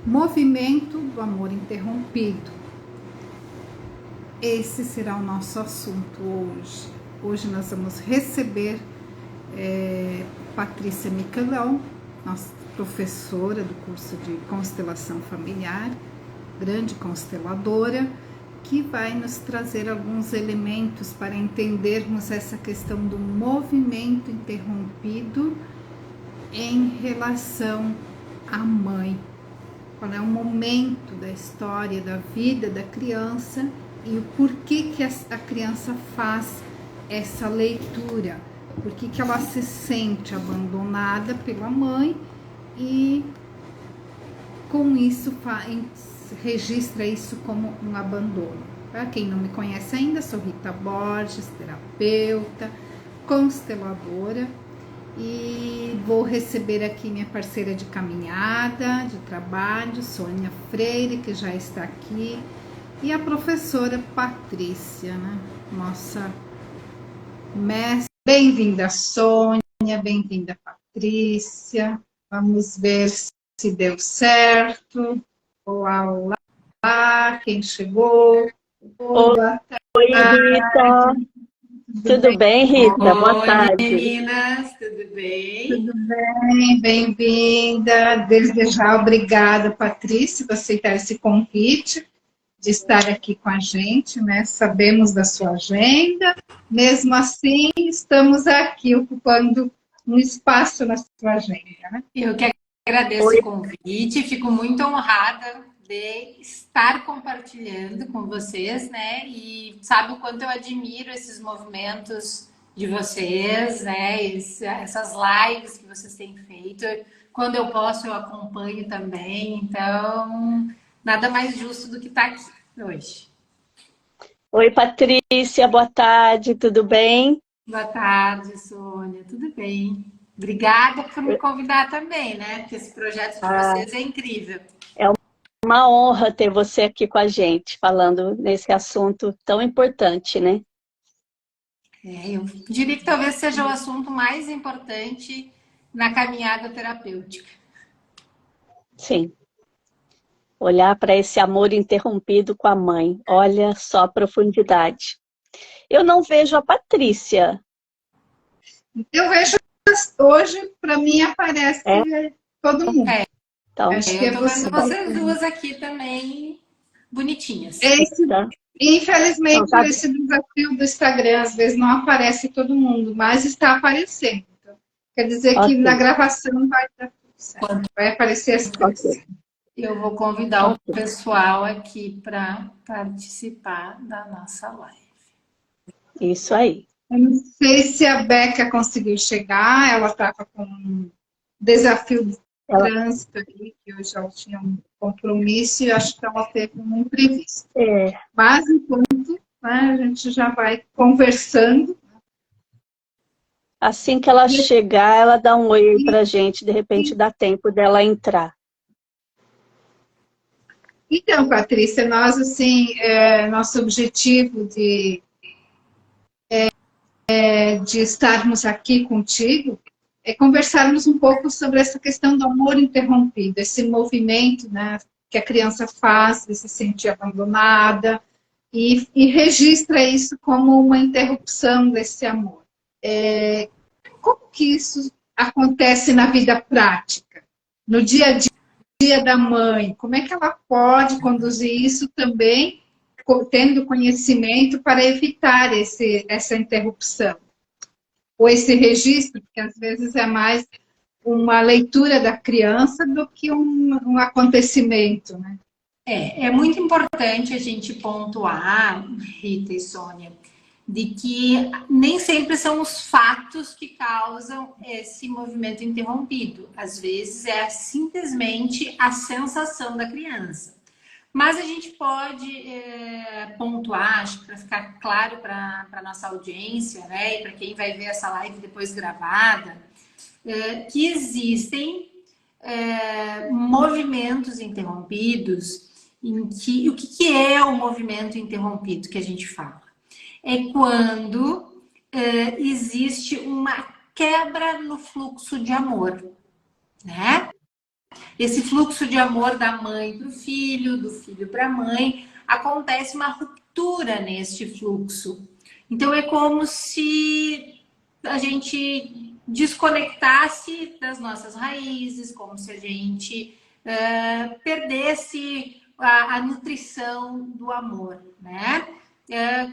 Movimento do amor interrompido. Esse será o nosso assunto hoje. Hoje nós vamos receber Patrícia Michelão, nossa professora do curso de Constelação Familiar, grande consteladora, que vai nos trazer alguns elementos para entendermos essa questão do movimento interrompido em relação à mãe. Qual é o momento da história, da vida da criança e o porquê que a criança faz essa leitura, porquê que ela se sente abandonada pela mãe e com isso registra isso como um abandono. Para quem não me conhece ainda, sou Rita Borges, terapeuta, consteladora, e vou receber aqui minha parceira de caminhada, de trabalho, Sônia Freire, que já está aqui, e a professora Patrícia, né? Nossa mestre. Bem-vinda, Sônia, bem-vinda, Patrícia. Vamos ver se deu certo. Olá, olá, quem chegou? Boa tarde. Oi, Rita. Tudo bem, Rita? Boa tarde. Oi, meninas, tudo bem? Tudo bem, bem-vinda. Desde já, obrigada, Patrícia, por aceitar esse convite de estar aqui com a gente, né? Sabemos da sua agenda, mesmo assim, estamos aqui ocupando um espaço na sua agenda, né? Eu que agradeço o convite, fico muito honrada de estar compartilhando com vocês, né? E sabe o quanto eu admiro esses movimentos de vocês, né? Essas lives que vocês têm feito. Quando eu posso, eu acompanho também. Então, nada mais justo do que estar aqui hoje. Oi, Patrícia, boa tarde, tudo bem? Boa tarde, Sônia, tudo bem? Obrigada por me convidar também, né? Porque esse projeto de vocês é incrível. É uma honra ter você aqui com a gente, falando nesse assunto tão importante, né? Eu diria que talvez seja o assunto mais importante na caminhada terapêutica. Sim. Olhar para esse amor interrompido com a mãe. Olha só a profundidade. Eu não vejo a Patrícia. Eu vejo hoje, para mim, aparece todo mundo. Então, acho que eu tô vendo vocês duas aqui também bonitinhas. Infelizmente, esse desafio do Instagram, às vezes não aparece todo mundo, mas está aparecendo. Então, quer dizer que na gravação vai dar tudo certo. Vai aparecer as coisas. Eu vou convidar o pessoal aqui para participar da nossa live. Isso aí. Eu não sei se a Beca conseguiu chegar, ela estava com um desafio de trânsito ali, que hoje ela tinha um compromisso e acho que ela teve um imprevisto. Mas, enquanto, né, a gente já vai conversando. Assim que ela chegar, ela dá um oi aí pra gente, de repente dá tempo dela entrar. Então, Patrícia, nós, assim, nosso objetivo de estarmos aqui contigo é conversarmos um pouco sobre essa questão do amor interrompido, esse movimento, né, que a criança faz de se sentir abandonada e registra isso como uma interrupção desse amor. Como que isso acontece na vida prática, no dia a dia da mãe? Como é que ela pode conduzir isso também, tendo conhecimento para evitar essa interrupção? Ou esse registro, porque às vezes é mais uma leitura da criança do que um acontecimento, né? É muito importante a gente pontuar, Rita e Sônia, de que nem sempre são os fatos que causam esse movimento interrompido. Às vezes é simplesmente a sensação da criança. Mas a gente pode pontuar, acho que para ficar claro para a nossa audiência, né, e para quem vai ver essa live depois gravada, que existem movimentos interrompidos, em que o que é o movimento interrompido que a gente fala? É quando existe uma quebra no fluxo de amor, né? esse fluxo de amor da mãe para o filho, do filho para a mãe, acontece uma ruptura neste fluxo. Então é como se a gente desconectasse das nossas raízes, como se a gente perdesse a nutrição do amor, né?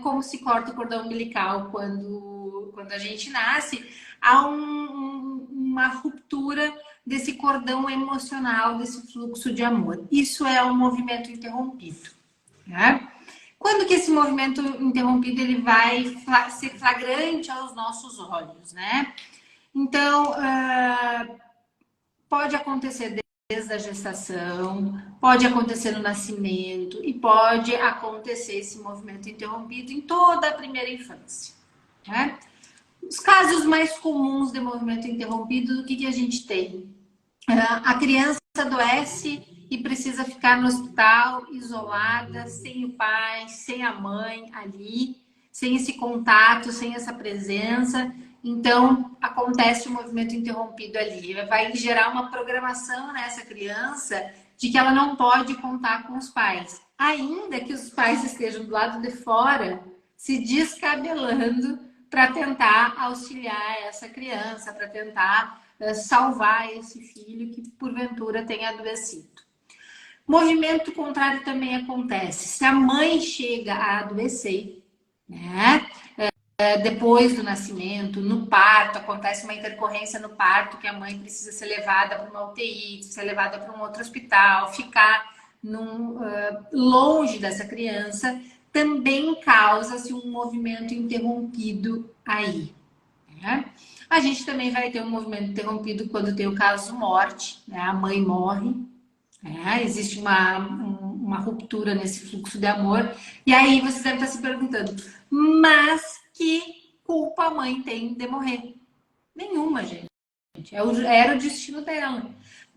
Como se corta o cordão umbilical quando a gente nasce, há uma ruptura desse cordão emocional, desse fluxo de amor. Isso é um movimento interrompido, né? Quando que esse movimento interrompido ele vai ser flagrante aos nossos olhos, né? Então, pode acontecer desde a gestação, pode acontecer no nascimento e pode acontecer esse movimento interrompido em toda a primeira infância, né? Os casos mais comuns de movimento interrompido, o que a gente tem? A criança adoece e precisa ficar no hospital, isolada, sem o pai, sem a mãe ali, sem esse contato, sem essa presença. Então, acontece o movimento interrompido ali. Vai gerar uma programação nessa criança de que ela não pode contar com os pais. Ainda que os pais estejam do lado de fora, se descabelando para tentar auxiliar essa criança, para tentar salvar esse filho que porventura tenha adoecido. Movimento contrário também acontece. Se a mãe chega a adoecer, né? Depois do nascimento, no parto, acontece uma intercorrência no parto, que a mãe precisa ser levada para uma UTI, ser levada para um outro hospital, ficar longe dessa criança, também causa-se um movimento interrompido aí, né? A gente também vai ter um movimento interrompido quando tem o caso morte, né? A mãe morre, né? Existe uma ruptura nesse fluxo de amor, e aí você deve estar se perguntando, mas que culpa a mãe tem de morrer? Nenhuma, gente. Era o destino dela.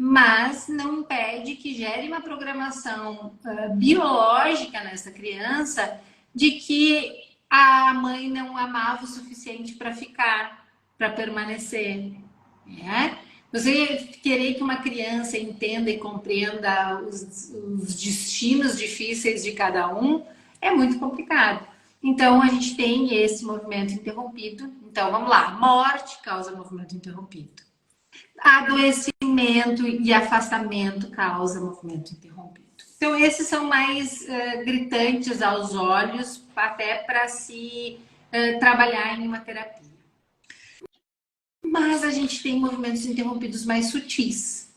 Mas não impede que gere uma programação biológica nessa criança de que a mãe não amava o suficiente para ficar, para permanecer, né? Você querer que uma criança entenda e compreenda os destinos difíceis de cada um é muito complicado. Então, a gente tem esse movimento interrompido. Então, vamos lá. Morte causa movimento interrompido. Adoecimento e afastamento causa movimento interrompido. Então, esses são mais gritantes aos olhos, até para se trabalhar em uma terapia. Mas a gente tem movimentos interrompidos mais sutis,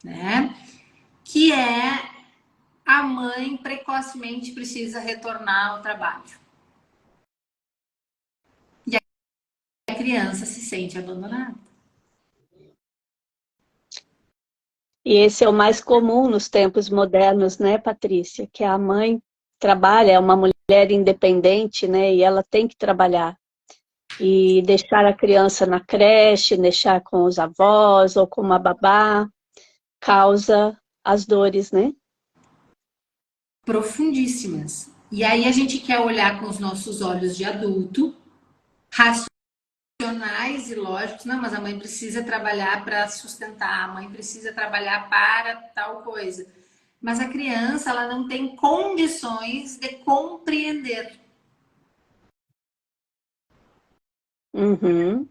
né? Que é a mãe precocemente precisa retornar ao trabalho. E a criança se sente abandonada. E esse é o mais comum nos tempos modernos, né, Patrícia? Que a mãe trabalha, é uma mulher independente, né? E ela tem que trabalhar. E deixar a criança na creche, deixar com os avós ou com uma babá, causa as dores, né? Profundíssimas. E aí a gente quer olhar com os nossos olhos de adulto, racionais e lógicos. Não, mas a mãe precisa trabalhar para sustentar, a mãe precisa trabalhar para tal coisa. Mas a criança, ela não tem condições de compreender. Uhum.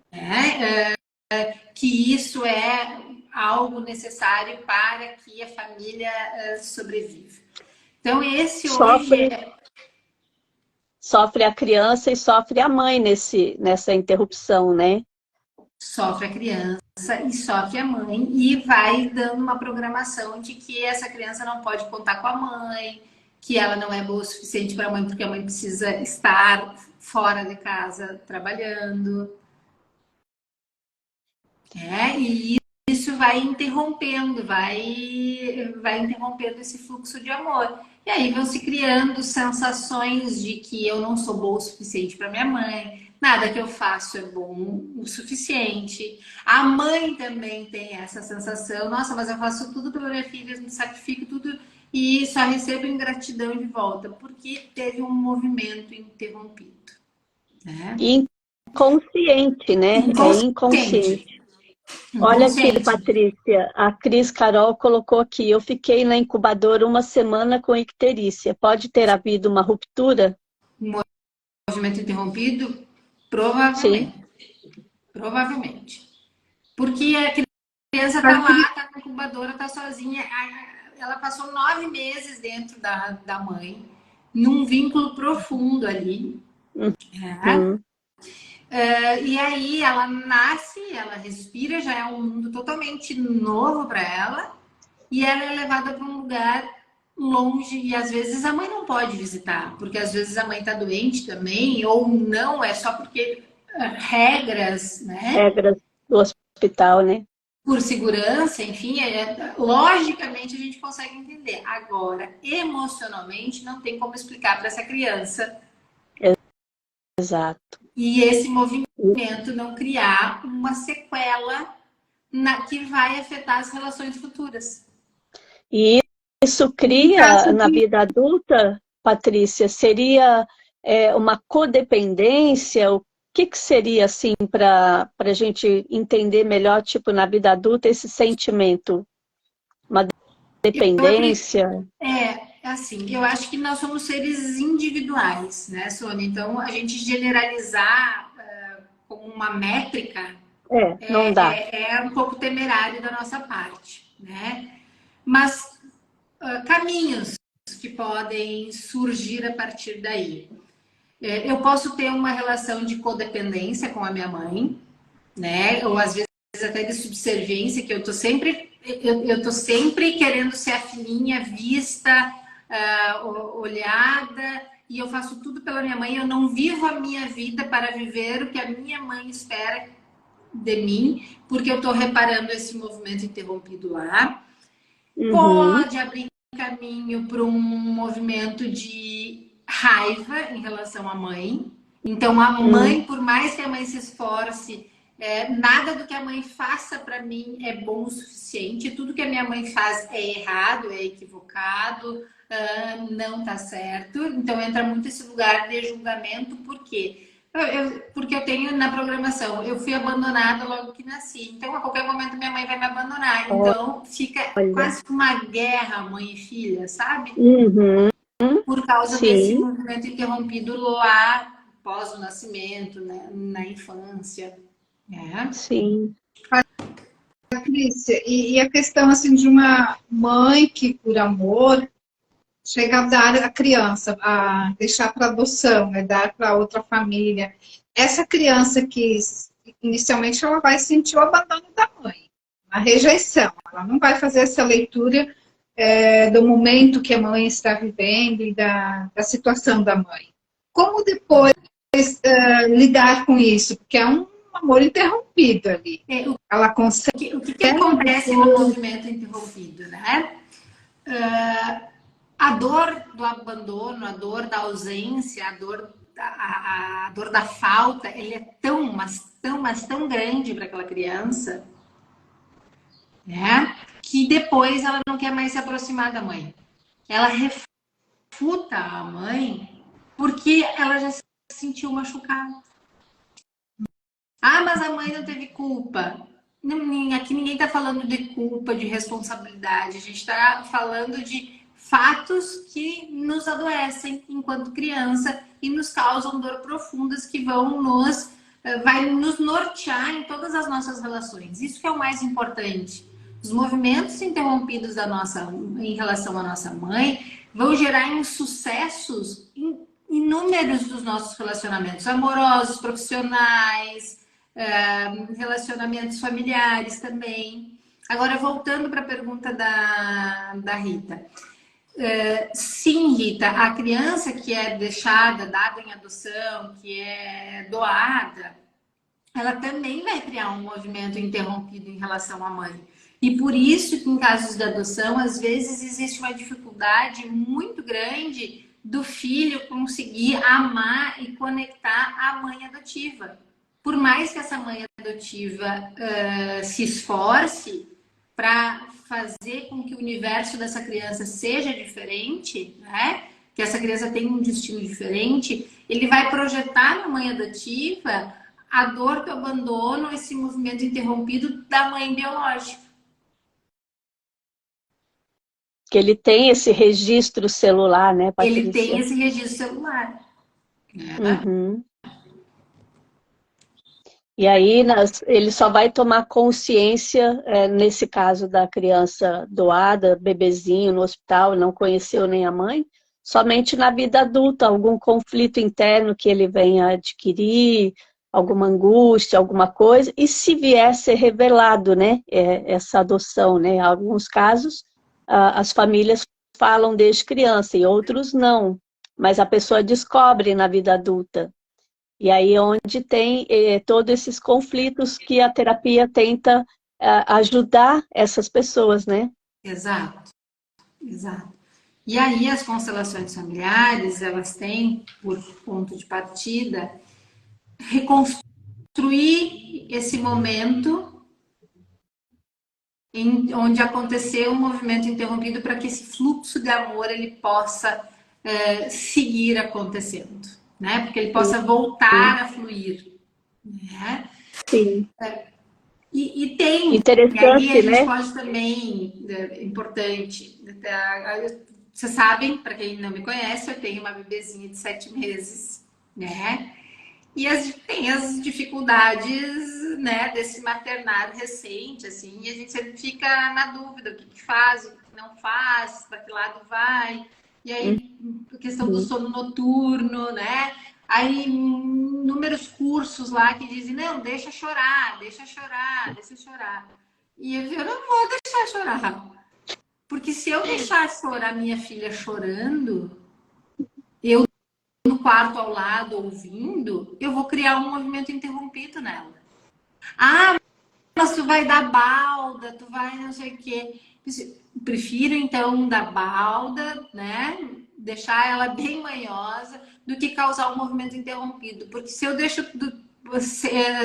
Que isso é algo necessário para que a família sobreviva. Então, esse hoje sofre a criança e sofre a mãe nessa interrupção, né? Sofre a criança e sofre a mãe, e vai dando uma programação de que essa criança não pode contar com a mãe, que ela não é boa o suficiente para a mãe, porque a mãe precisa estar fora de casa trabalhando. E isso vai interrompendo, vai interrompendo esse fluxo de amor. E aí vão se criando sensações de que eu não sou boa o suficiente para minha mãe, nada que eu faço é bom o suficiente. A mãe também tem essa sensação, nossa, mas eu faço tudo pela minha filha, me sacrifico tudo e só recebo ingratidão de volta, porque teve um movimento interrompido. Né? Inconsciente, né? É inconsciente. Olha aqui, inconsciente. Patrícia, a Cris Carol colocou aqui, eu fiquei na incubadora uma semana com icterícia. Pode ter havido uma ruptura? Movimento interrompido? Sim. Provavelmente. Provavelmente. Porque a criança está lá, está na incubadora, está sozinha. Ela passou 9 meses dentro da mãe, num vínculo profundo ali. Né? Uhum. E aí ela nasce, ela respira, já é um mundo totalmente novo para ela, e ela é levada para um lugar longe, e às vezes a mãe não pode visitar, porque às vezes a mãe está doente também, ou não, é só porque regras, né? Regras do hospital, né? Por segurança, enfim, logicamente a gente consegue entender. Agora, emocionalmente, não tem como explicar para essa criança. Exato. E esse movimento não criar uma sequela que vai afetar as relações futuras. E isso cria, na vida adulta, Patrícia, seria uma codependência? O que seria, assim, para a gente entender melhor, tipo, na vida adulta, esse sentimento? Uma dependência? Assim, eu acho que nós somos seres individuais, né, Sônia? Então, a gente generalizar como uma métrica Não dá. é um pouco temerário da nossa parte, né? Mas caminhos que podem surgir a partir daí. Eu posso ter uma relação de codependência com a minha mãe, né? Ou às vezes até de subserviência, que eu tô sempre querendo ser a filhinha vista, olhada, e eu faço tudo pela minha mãe. Eu não vivo a minha vida para viver o que a minha mãe espera de mim, porque eu estou reparando esse movimento interrompido lá. Uhum. Pode abrir caminho para um movimento de raiva em relação à mãe. Então, a mãe, por mais que a mãe se esforce, nada do que a mãe faça para mim é bom o suficiente. Tudo que a minha mãe faz é errado, é equivocado, não tá certo. Então, entra muito esse lugar de julgamento, por quê? Porque eu tenho na programação, eu fui abandonada logo que nasci, então a qualquer momento minha mãe vai me abandonar, então fica quase uma guerra mãe e filha, sabe? Uhum. Por causa desse Sim. movimento interrompido lá pós o nascimento, né? Na infância. Sim. Patrícia, e a questão assim de uma mãe que, por amor, chega a dar a criança, a deixar para adoção, né, dar para outra família. Essa criança que inicialmente ela vai sentir o abandono da mãe, a rejeição. Ela não vai fazer essa leitura do momento que a mãe está vivendo e da situação da mãe. Como depois lidar com isso? Porque é um amor interrompido ali. Ela consegue. O que acontece no movimento interrompido, né? A dor do abandono, a dor da ausência, a dor da falta, ele é mas tão grande para aquela criança, né? Que depois ela não quer mais se aproximar da mãe. Ela refuta a mãe porque ela já se sentiu machucada. Ah, mas a mãe não teve culpa. Aqui ninguém está falando de culpa, de responsabilidade. A gente está falando de fatos que nos adoecem enquanto criança e nos causam dor profundas que vai nos nortear em todas as nossas relações. Isso que é o mais importante. Os movimentos interrompidos em relação à nossa mãe vão gerar insucessos inúmeros dos nossos relacionamentos amorosos, profissionais, relacionamentos familiares também. Agora, voltando para a pergunta da Rita. Sim, Rita, a criança que é deixada, dada em adoção, que é doada, ela também vai criar um movimento interrompido em relação à mãe. E por isso que em casos de adoção, às vezes existe uma dificuldade muito grande do filho conseguir amar e conectar a mãe adotiva. Por mais que essa mãe adotiva se esforce para fazer com que o universo dessa criança seja diferente, né? Que essa criança tenha um destino diferente, ele vai projetar na mãe adotiva a dor do abandono, esse movimento interrompido da mãe biológica. Que ele tem esse registro celular, né, Ele tem Patrícia? esse registro celular. Né? Uhum. E aí ele só vai tomar consciência, nesse caso da criança doada, bebezinho no hospital, não conheceu nem a mãe, somente na vida adulta, algum conflito interno que ele venha adquirir, alguma angústia, alguma coisa, e se vier ser revelado, né, essa adoção, né, em alguns casos, as famílias falam desde criança, e outros não, mas a pessoa descobre na vida adulta. E aí é onde tem todos esses conflitos que a terapia tenta ajudar essas pessoas, né? Exato, exato. E aí as constelações familiares, elas têm por ponto de partida reconstruir esse momento onde aconteceu um movimento interrompido para que esse fluxo de amor ele possa seguir acontecendo, né? Porque ele possa voltar a fluir, né? Sim. E tem, e aí a Interessante, gente né? pode também, importante, vocês sabem, para quem não me conhece, eu tenho uma bebezinha de 7 meses, né? E tem as dificuldades, né, desse maternado recente, assim, e a gente sempre fica na dúvida, o que, que faz, o que não faz, para que lado vai. E aí, a questão do sono noturno, né? Aí, inúmeros cursos lá que dizem, não, deixa chorar, deixa chorar, deixa chorar. E eu não vou deixar chorar. Porque se eu deixar chorar minha filha chorando, eu no quarto ao lado ouvindo, eu vou criar um movimento interrompido nela. Ah, mas tu vai dar balda, tu vai não sei o quê. Prefiro então dar balda, né? Deixar ela bem manhosa, do que causar um movimento interrompido. Porque se eu deixo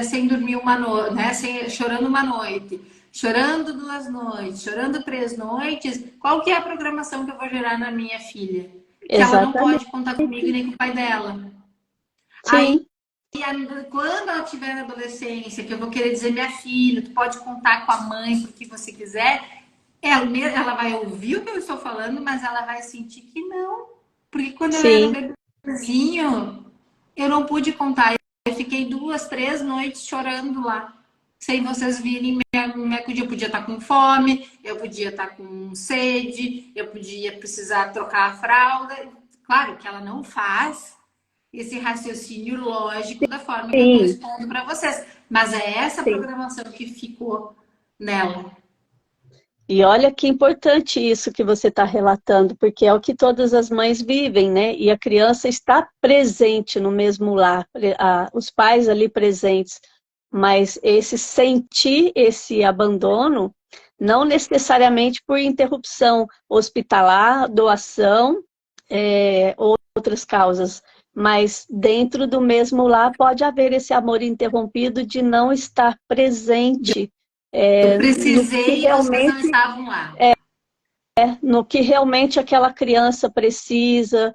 sem dormir uma noite, né? Chorando uma noite, chorando 2 noites, chorando 3 noites, qual que é a programação que eu vou gerar na minha filha? Que ela não Exatamente. pode contar comigo nem com o pai dela. Aí, Sim, quando ela estiver na adolescência, que eu vou querer dizer, minha filha, tu pode contar com a mãe pro que você quiser, ela vai ouvir o que eu estou falando, mas ela vai sentir que não. Porque quando eu era sim, um bebezinho, eu não pude contar. Eu fiquei 2, 3 noites chorando lá. Sem vocês virem me acudir. Eu podia estar com fome, eu podia estar com sede, eu podia precisar trocar a fralda. Claro que ela não faz esse raciocínio lógico da forma que eu estou sim, expondo para vocês. Mas é essa sim. programação que ficou nela. E olha que importante isso que você está relatando, porque é o que todas as mães vivem, né? E a criança está presente no mesmo lar, os pais ali presentes, mas esse sentir esse abandono, não necessariamente por interrupção hospitalar, doação, outras causas, mas dentro do mesmo lar pode haver esse amor interrompido de não estar presente Eu no que precisei e vocês não realmente estavam lá. aquela criança precisa,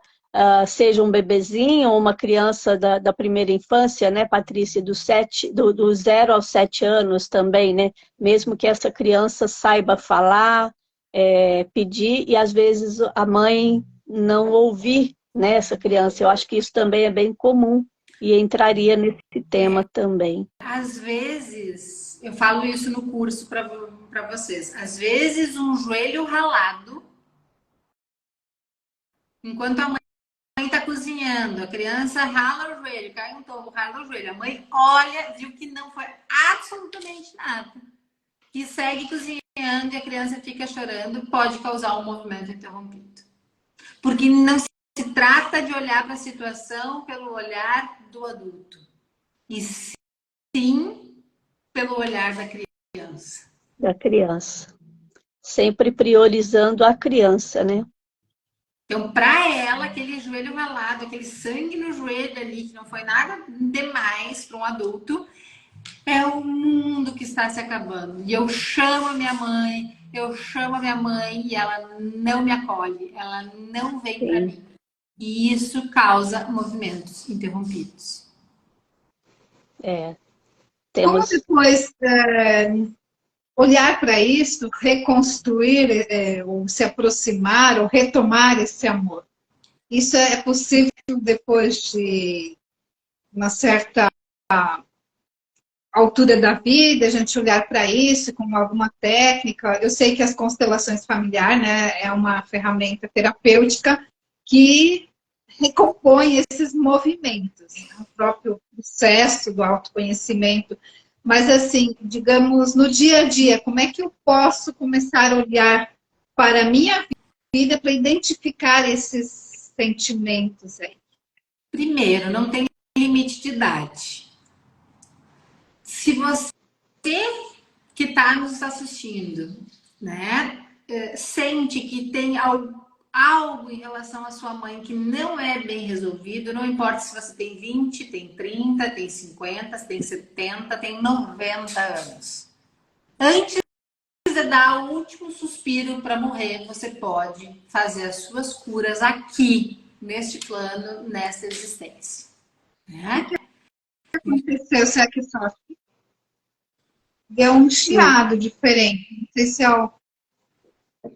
seja um bebezinho ou uma criança da primeira infância, né, Patrícia, do 0 aos 7 anos também, né? Mesmo que essa criança saiba falar, pedir, e às vezes a mãe não ouvir, né, essa criança. Eu acho que isso também é bem comum e entraria nesse tema também. Às vezes, eu falo isso no curso para vocês. Às vezes, um joelho ralado, enquanto a mãe está cozinhando, a criança rala o joelho, cai um tombo, rala o joelho. A mãe olha, viu que não foi absolutamente nada. E segue cozinhando e a criança fica chorando, pode causar um movimento interrompido. Porque não se trata de olhar para a situação pelo olhar do adulto, e sim pelo olhar da criança. Da criança. Sempre priorizando a criança, né? Então, para ela, aquele joelho ralado, aquele sangue no joelho ali, que não foi nada demais para um adulto, é o mundo que está se acabando. E eu chamo a minha mãe, e ela não me acolhe, ela não vem para Sim. mim. E isso causa movimentos interrompidos. É, Como temos. depois olhar para isso, reconstruir, ou se aproximar, ou retomar esse amor? Isso é possível depois de uma certa altura da vida, a gente olhar para isso com alguma técnica. Eu sei que as constelações familiares, né, é uma ferramenta terapêutica que recompõe esses movimentos, né, o próprio processo do autoconhecimento. Mas, assim, digamos, no dia a dia, como é que eu posso começar a olhar para a minha vida para identificar esses sentimentos aí? Primeiro, não tem limite de idade. Se você que está nos assistindo, né, sente que tem algo em relação à sua mãe que não é bem resolvido, não importa se você tem 20, tem 30, tem 50, tem 70, tem 90 anos. Antes de dar o último suspiro para morrer, você pode fazer as suas curas aqui, neste plano, nesta existência. Né? Aconteceu, será que só deu um chiado diferente? Não sei se é o...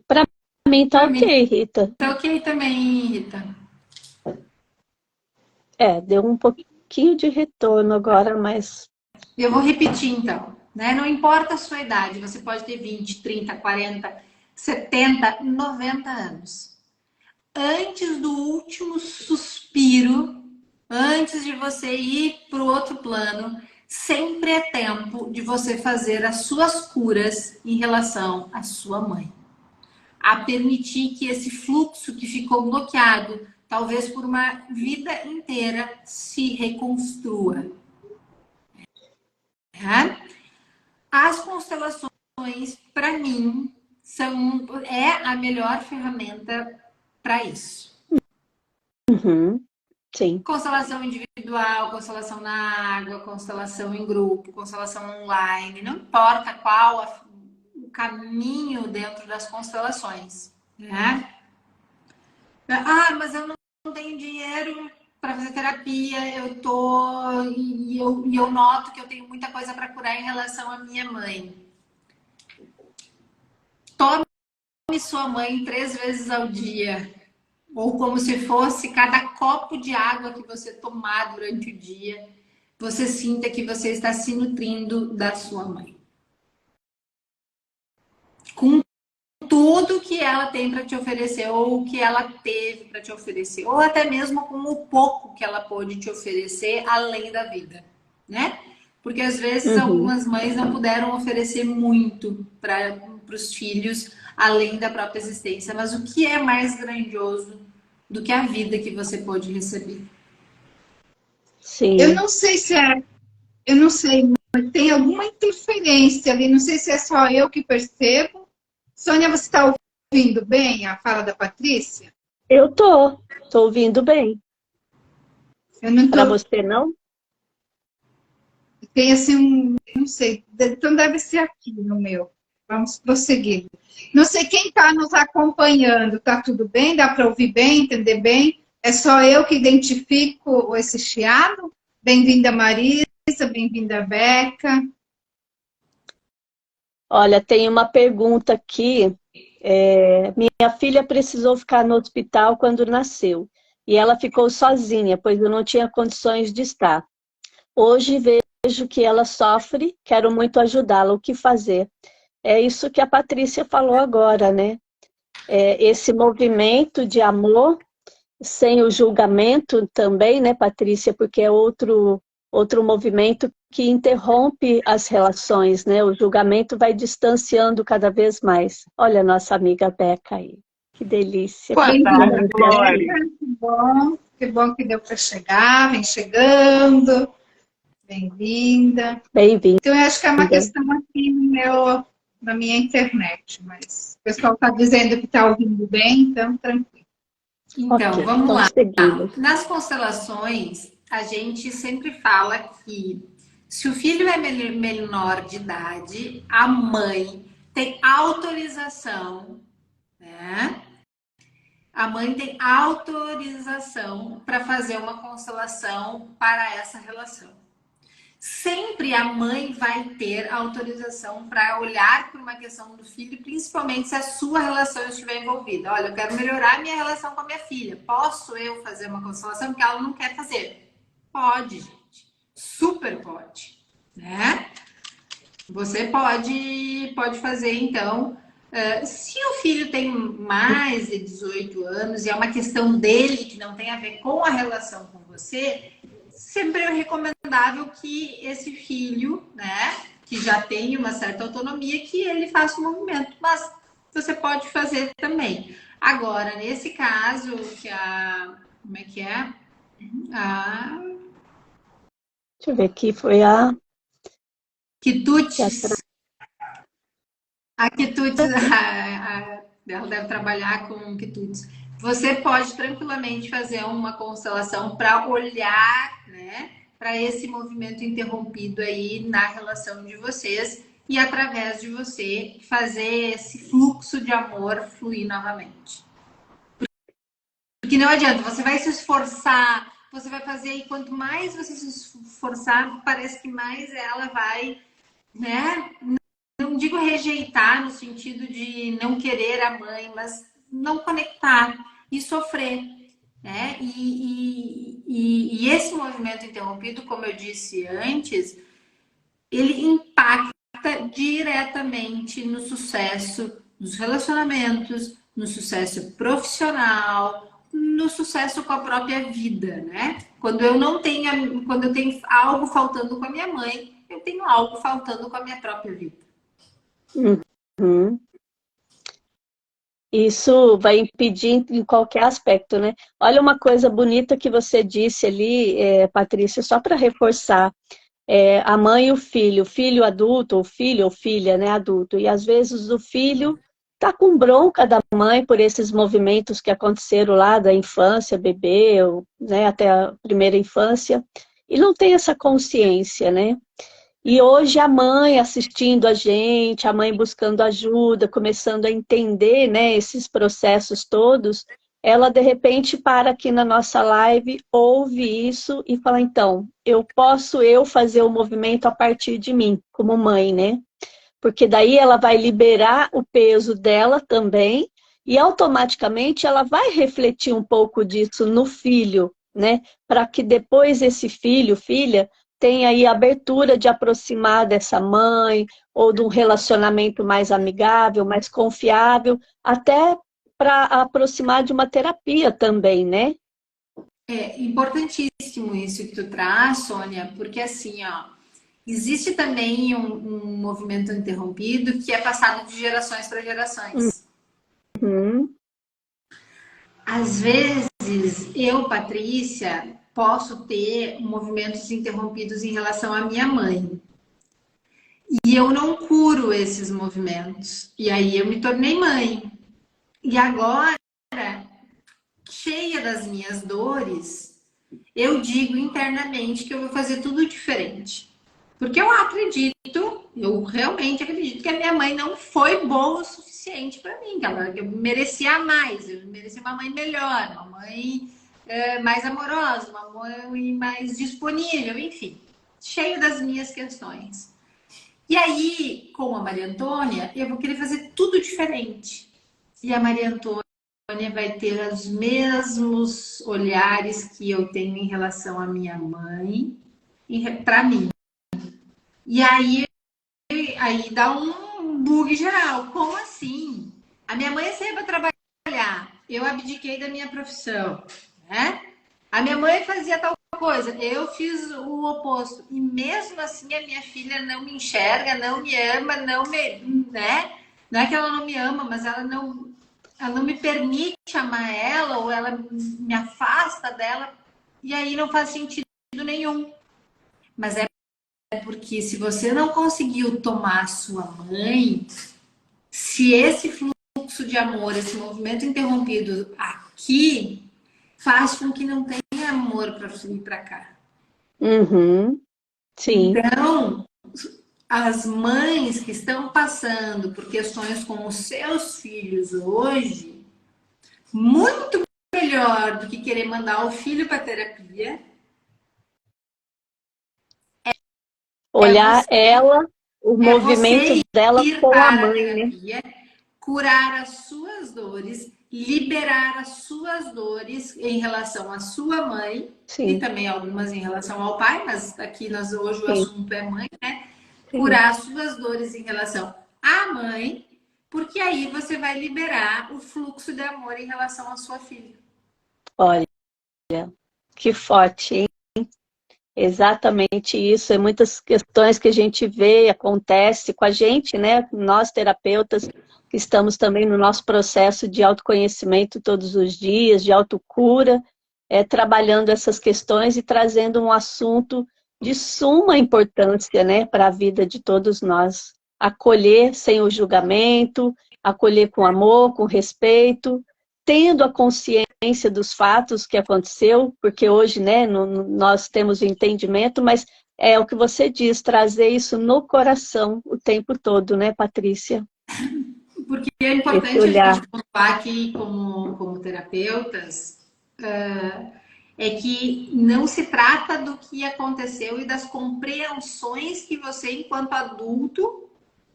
Para mim tá Para mim, ok, Rita. tá ok também, Rita. Deu um pouquinho de retorno agora, mas. Eu vou repetir então, né? Não importa a sua idade, você pode ter 20, 30, 40, 70, 90 anos. Antes do último suspiro, antes de você ir para o outro plano, sempre é tempo de você fazer as suas curas em relação à sua mãe. A permitir que esse fluxo que ficou bloqueado, talvez por uma vida inteira, se reconstrua. Tá? As constelações, para mim, é a melhor ferramenta para isso. Uhum, sim. Constelação individual, constelação na água, constelação em grupo, constelação online, não importa qual o caminho dentro das constelações, né? Ah, mas eu não tenho dinheiro para fazer terapia, eu noto que eu tenho muita coisa para curar em relação à minha mãe. Tome sua mãe 3 vezes ao dia, ou como se fosse cada copo de água que você tomar durante o dia, você sinta que você está se nutrindo da sua mãe. Com tudo que ela tem para te oferecer, ou o que ela teve para te oferecer, ou até mesmo com o pouco que ela pôde te oferecer além da vida, né? Porque às vezes Uhum, algumas mães não puderam oferecer muito para os filhos além da própria existência, mas o que é mais grandioso do que a vida que você pôde receber? Eu sim. não sei se é, eu não sei, mas tem alguma interferência ali, não sei se é só eu que percebo. Sônia, você está ouvindo bem a fala da Patrícia? Eu tô ouvindo bem. Eu não Para tô, você não? tem assim não sei, então deve ser aqui no meu. Vamos prosseguir. Não sei quem está nos acompanhando, tá tudo bem? Dá para ouvir bem, entender bem? É só eu que identifico esse chiado? Bem-vinda, Marisa, bem-vinda, Beca. Olha, tem uma pergunta aqui. Minha filha precisou ficar no hospital quando nasceu e ela ficou sozinha, pois eu não tinha condições de estar. Hoje vejo que ela sofre, quero muito ajudá-la. O que fazer? É isso que a Patrícia falou agora, né? Esse movimento de amor, sem o julgamento também, né, Patrícia? Porque é outro movimento que interrompe as relações, né? O julgamento vai distanciando cada vez mais. Olha a nossa amiga Beca aí. Que delícia, Boa que Bem-vinda, tarde, delícia. Glória. Beca. Que bom que deu para chegar, vem chegando. Bem-vinda. Bem-vinda. Então, eu acho que é uma questão aqui na minha internet, mas o pessoal está dizendo que está ouvindo bem, então tranquilo. Então, Ok, vamos então lá. seguimos. Nas constelações, a gente sempre fala que se o filho é menor de idade, a mãe tem autorização, né? A mãe tem autorização para fazer uma constelação para essa relação. Sempre a mãe vai ter autorização para olhar por uma questão do filho, principalmente se a sua relação estiver envolvida. Olha, eu quero melhorar a minha relação com a minha filha. Posso eu fazer uma constelação? Porque ela não quer fazer. Pode, gente. Super pode. Né? Você pode fazer, então. Se o filho tem mais de 18 anos e é uma questão dele que não tem a ver com a relação com você, sempre é recomendável que esse filho, né, que já tem uma certa autonomia, que ele faça o movimento. Mas você pode fazer também. Agora, nesse caso, que como é que é? Deixa eu ver aqui, foi a... Quitutes. A quitutes, ela deve trabalhar com quitutes. Você pode tranquilamente fazer uma constelação para olhar, né, para esse movimento interrompido aí na relação de vocês e através de você fazer esse fluxo de amor fluir novamente. Porque não adianta, você vai se esforçar, você vai fazer e quanto mais você se esforçar, parece que mais ela vai, né? Não digo rejeitar no sentido de não querer a mãe, mas não conectar e sofrer, né? E esse movimento interrompido, como eu disse antes, ele impacta diretamente no sucesso dos relacionamentos, no sucesso profissional, no sucesso com a própria vida, né? Quando eu tenho algo faltando com a minha mãe, eu tenho algo faltando com a minha própria vida. Uhum. Isso vai impedir em qualquer aspecto, né? Olha uma coisa bonita que você disse ali, Patrícia, só para reforçar. A mãe e o filho adulto, ou filho ou filha, né, adulto. E às vezes o filho tá com bronca da mãe por esses movimentos que aconteceram lá da infância, bebê, ou, né, até a primeira infância, e não tem essa consciência, né? E hoje a mãe assistindo a gente, a mãe buscando ajuda, começando a entender, né, esses processos todos, ela de repente para aqui na nossa live, ouve isso e fala, então, posso fazer o movimento a partir de mim, como mãe, né? Porque daí ela vai liberar o peso dela também e automaticamente ela vai refletir um pouco disso no filho, né? Para que depois esse filho, filha, tem aí a abertura de aproximar dessa mãe, ou de um relacionamento mais amigável, mais confiável, até para aproximar de uma terapia também, né? É importantíssimo isso que tu traz, Sônia, porque assim, ó, existe também um movimento interrompido que é passado de gerações para gerações. Uhum. Às vezes, eu, Patrícia, posso ter movimentos interrompidos em relação à minha mãe. E eu não curo esses movimentos. E aí eu me tornei mãe. E agora, cheia das minhas dores, eu digo internamente que eu vou fazer tudo diferente. Porque eu realmente acredito que a minha mãe não foi boa o suficiente para mim, que eu merecia mais, eu merecia uma mãe melhor, uma mãe mais amorosa, uma mãe mais disponível, enfim, cheio das minhas questões. E aí, com a Maria Antônia, eu vou querer fazer tudo diferente. E a Maria Antônia vai ter os mesmos olhares que eu tenho em relação à minha mãe para mim. E aí dá um bug geral. Como assim? A minha mãe saiu para trabalhar, eu abdiquei da minha profissão, né? A minha mãe fazia tal coisa, eu fiz o oposto. E mesmo assim a minha filha não me enxerga, não me ama, né? Não é que ela não me ama, mas ela não me permite amar ela, ou ela me afasta dela, e aí não faz sentido nenhum. Mas é porque se você não conseguiu tomar a sua mãe, se esse fluxo de amor, esse movimento interrompido aqui, faz com que não tenha amor para fluir para cá. Uhum. Sim. Então, as mães que estão passando por questões com os seus filhos hoje, muito melhor do que querer mandar o filho para terapia, Olhar ela, o É movimento você dela ir com a para a mãe, né? terapia, curar as suas dores, liberar as suas dores em relação à sua mãe e Sim, também algumas em relação ao pai, mas aqui hoje o sim, assunto é mãe, né? sim. Curar as suas dores em relação à mãe, porque aí você vai liberar o fluxo de amor em relação à sua filha. Olha, que forte, hein? Exatamente isso. É muitas questões que a gente vê, acontece com a gente, né? Nós, terapeutas, que estamos também no nosso processo de autoconhecimento todos os dias, de autocura, trabalhando essas questões e trazendo um assunto de suma importância, né, para a vida de todos nós. Acolher sem o julgamento, acolher com amor, com respeito, tendo a consciência dos fatos que aconteceu, porque hoje, né, nós temos o entendimento, mas é o que você diz, trazer isso no coração o tempo todo, né, Patrícia? Porque é Esse importante a gente olhar. pontuar aqui, como terapeutas, é que não se trata do que aconteceu e das compreensões que você, enquanto adulto,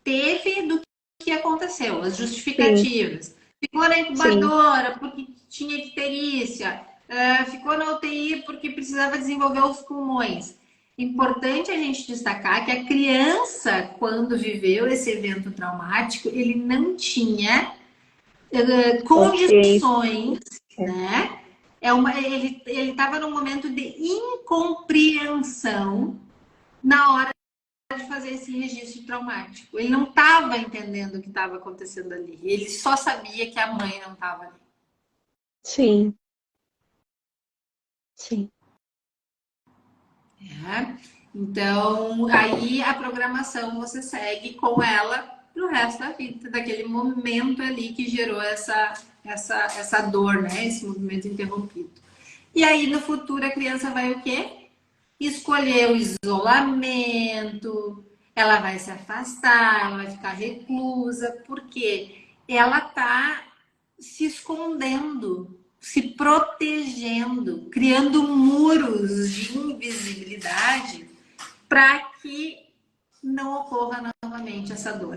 teve do que aconteceu, as Sim, justificativas. Ficou na sim, incubadora porque tinha icterícia, ficou na UTI porque precisava desenvolver os pulmões. Importante a gente destacar que a criança, quando viveu esse evento traumático, ele não tinha consciência. condições, né? Ele estava num momento de incompreensão na hora de fazer esse registro traumático. Ele não estava entendendo o que estava acontecendo ali. Ele só sabia que a mãe não estava ali. Sim, sim. Né? Então, aí a programação você segue com ela pro resto da vida, daquele momento ali que gerou essa dor, né? Esse movimento interrompido. E aí, no futuro, a criança vai o quê? Escolher o isolamento, ela vai se afastar, ela vai ficar reclusa, porque ela tá se escondendo, se protegendo, criando muros de invisibilidade para que não ocorra novamente essa dor.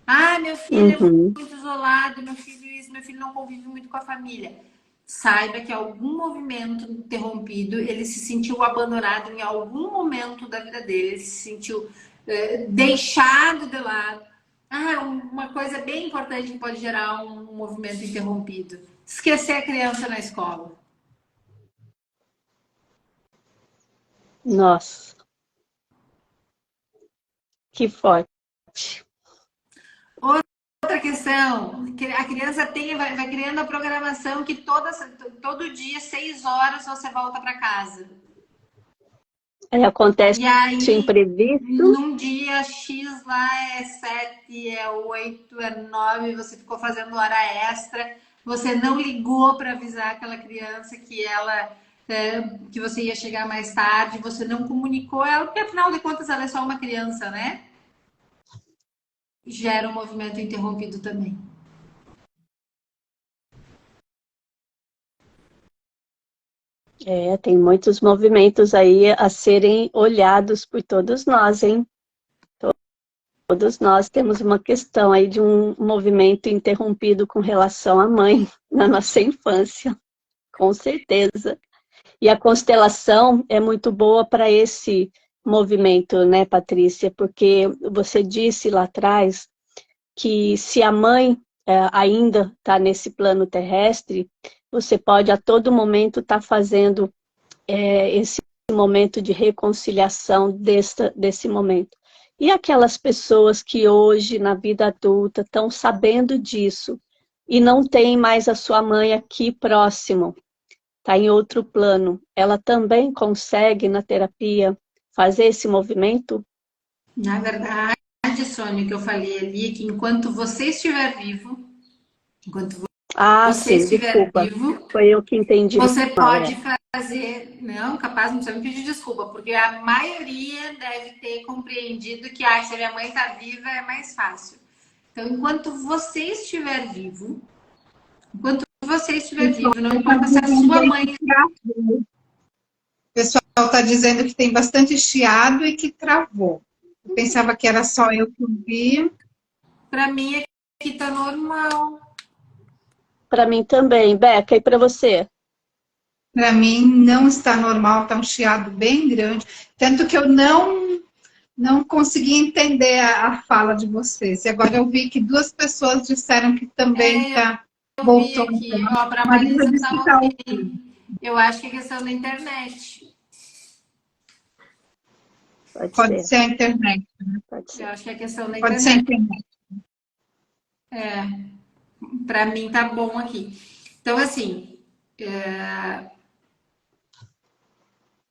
Ah, meu filho é Uhum. muito isolado, meu filho isso, meu filho não convive muito com a família. Saiba que algum movimento interrompido, ele se sentiu abandonado em algum momento da vida dele, ele se sentiu deixado de lado. Ah, uma coisa bem importante que pode gerar um movimento interrompido: esquecer a criança na escola. Nossa, que forte. Outra questão, a criança vai criando a programação que todo dia, 6 horas, você volta para casa. Aí acontece E o aí, imprevisto. num dia X lá é 7, é 8, é 9, você ficou fazendo hora extra, você não ligou para avisar aquela criança que você ia chegar mais tarde, você não comunicou ela, porque afinal de contas ela é só uma criança, né? Gera um movimento interrompido também. Tem muitos movimentos aí a serem olhados por todos nós, hein? Todos nós temos uma questão aí de um movimento interrompido com relação à mãe na nossa infância, com certeza. E a constelação é muito boa para esse movimento, né, Patrícia? Porque você disse lá atrás que se a mãe ainda está nesse plano terrestre, você pode a todo momento estar fazendo esse momento de reconciliação desse momento. E aquelas pessoas que hoje, na vida adulta, estão sabendo disso e não tem mais a sua mãe aqui próximo, está em outro plano, ela também consegue, na terapia, fazer esse movimento? Na verdade, Sônia, o que eu falei ali é que enquanto você estiver vivo, enquanto Ah, você sim, estiver desculpa. vivo, Foi eu que entendi você mal, pode fazer. Não, capaz, não precisa me pedir desculpa, porque a maioria deve ter compreendido que se a minha mãe está viva é mais fácil. Então, enquanto você estiver vivo, não importa se a sua mãe pessoal está dizendo que tem bastante chiado e que travou. Eu pensava que era só eu que ouvia. Para mim aqui tá normal. Para mim também. Beca, e para você? Para mim não está normal, está um chiado bem grande. Tanto que eu não consegui entender a fala de vocês. E agora eu vi que duas pessoas disseram que também está Eu vi voltando. aqui, ó, para a Marisa Marisa disse que tá está ok. ouvindo. Eu acho que é questão da internet. Pode ser a internet. Pode Eu ser. acho que é questão da Pode ser a internet. internet. Para mim tá bom aqui. Então, assim,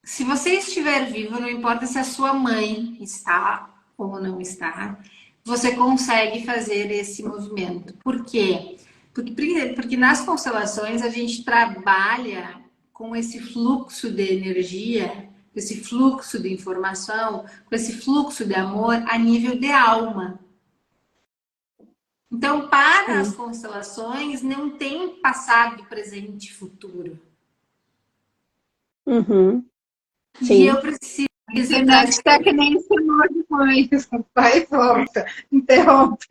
se você estiver vivo, não importa se a sua mãe está ou não está, você consegue fazer esse movimento. Por quê? Porque nas constelações a gente trabalha com esse fluxo de energia, esse fluxo de informação, com esse fluxo de amor a nível de alma. Então, para as Sim. constelações, não tem passado, presente e futuro. Uhum. E eu Sim. preciso A internet trazer. está que nem esse amor de mãe, vai e volta, interrompe.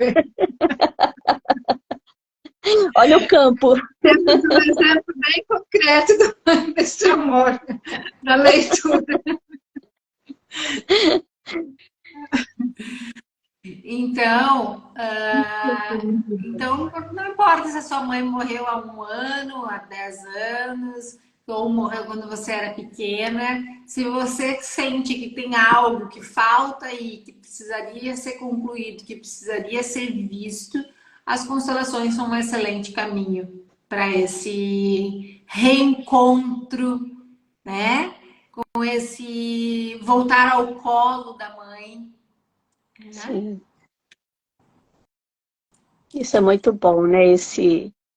Olha o campo. Temos um exemplo bem concreto desse amor na leitura. Então, não importa se a sua mãe morreu há 1 ano, há 10 anos, ou morreu quando você era pequena, se você sente que tem algo que falta e que precisaria ser concluído, que precisaria ser visto, as constelações são um excelente caminho para esse reencontro, né? Com esse voltar ao colo da mãe, né? Sim. Isso é muito bom, né?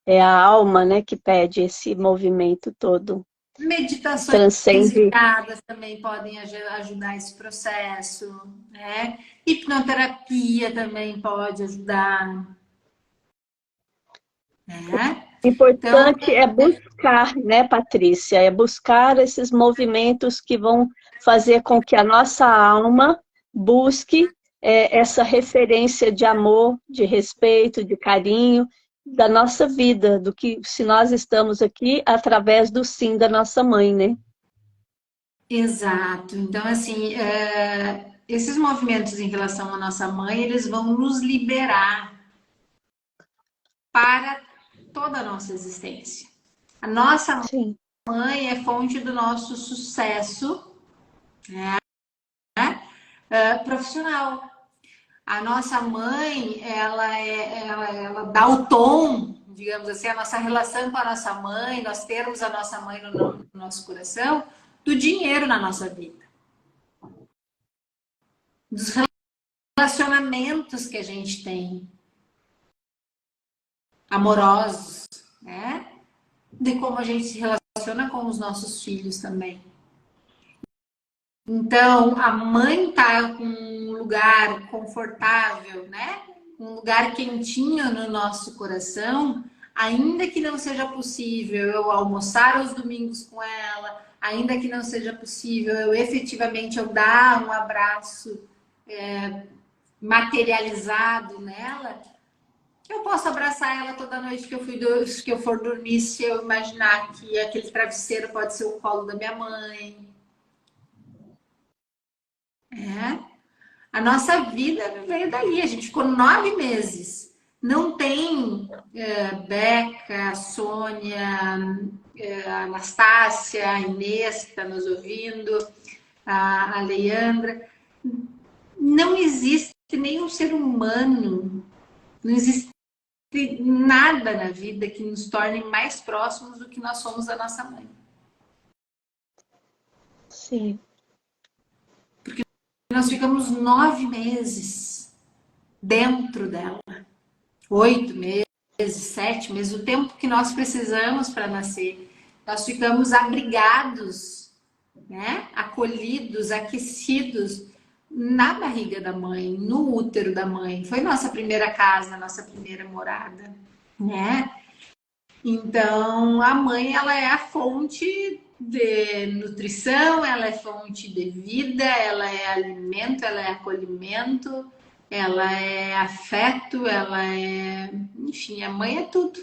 É a alma, né, que pede esse movimento todo. Meditações Transcende. guiadas também podem ajudar esse processo, né? Hipnoterapia também pode ajudar, né? Então, Importante é buscar, né, Patrícia? É buscar esses movimentos que vão fazer com que a nossa alma busque essa referência de amor, de respeito, de carinho da nossa vida, do que se nós estamos aqui através do sim da nossa mãe, né? exato. Então, assim, esses movimentos em relação à nossa mãe, eles vão nos liberar para toda a nossa existência. A nossa Sim, mãe é fonte do nosso sucesso, né? Profissional. A nossa mãe, ela dá o tom, digamos assim, a nossa relação com a nossa mãe, nós termos a nossa mãe no nosso coração, do dinheiro na nossa vida. Dos relacionamentos que a gente tem, amorosos, né? De como a gente se relaciona com os nossos filhos também. Então, a mãe tá com um lugar confortável, né? Um lugar quentinho no nosso coração, ainda que não seja possível eu almoçar aos domingos com ela, ainda que não seja possível eu efetivamente eu dar um abraço materializado nela, eu posso abraçar ela toda noite que eu for dormir, se eu imaginar que aquele travesseiro pode ser o colo da minha mãe. A nossa vida veio daí. A gente ficou 9 meses. Não tem Beca, Sônia, Anastácia, a Inês, que está nos ouvindo, a Leandra. Não existe nenhum ser humano, não existe nada na vida que nos torne mais próximos do que nós somos da nossa mãe. sim. Nós ficamos 9 meses dentro dela. 8 meses, 7 meses, o tempo que nós precisamos para nascer. Nós ficamos abrigados, né? Acolhidos, aquecidos na barriga da mãe, no útero da mãe. Foi nossa primeira casa, nossa primeira morada, né? Então, a mãe, ela é a fonte de nutrição, ela é fonte de vida, ela é alimento, ela é acolhimento, ela é afeto, ela é. Enfim, a mãe é tudo.